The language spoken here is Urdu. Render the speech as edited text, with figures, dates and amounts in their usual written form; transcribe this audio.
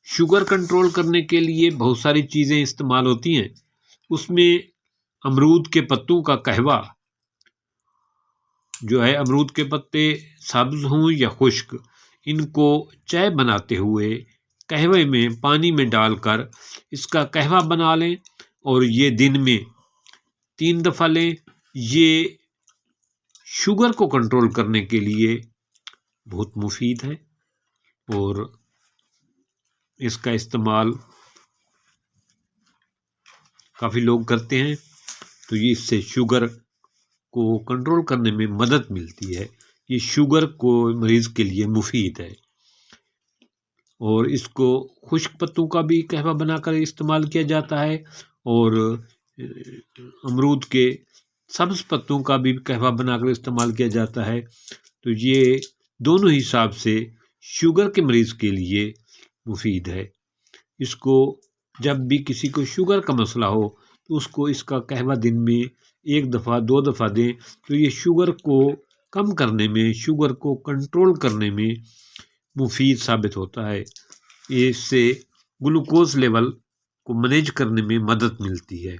شوگر کنٹرول کرنے کے لیے بہت ساری چیزیں استعمال ہوتی ہیں، اس میں امرود کے پتوں کا قہوہ جو ہے، امرود کے پتے سبز ہوں یا خشک، ان کو چائے بناتے ہوئے قہوے میں پانی میں ڈال کر اس کا قہوہ بنا لیں اور یہ دن میں 3 دفعہ لیں۔ یہ شوگر کو کنٹرول کرنے کے لیے بہت مفید ہے اور اس کا استعمال کافی لوگ کرتے ہیں، تو یہ اس سے شوگر کو کنٹرول کرنے میں مدد ملتی ہے۔ یہ شوگر کو مریض کے لیے مفید ہے، اور اس کو خشک پتوں کا بھی قہوہ بنا کر استعمال کیا جاتا ہے، اور امرود کے سبز پتوں کا بھی قہوہ بنا کر استعمال کیا جاتا ہے۔ تو یہ دونوں حساب سے شوگر کے مریض کے لیے مفید ہے۔ اس کو جب بھی کسی کو شوگر کا مسئلہ ہو تو اس کو اس کا قہوہ دن میں 1 دفعہ 2 دفعہ دیں، تو یہ شوگر کو کم کرنے میں، شوگر کو کنٹرول کرنے میں مفید ثابت ہوتا ہے۔ اس سے گلوکوز لیول کو مینیج کرنے میں مدد ملتی ہے۔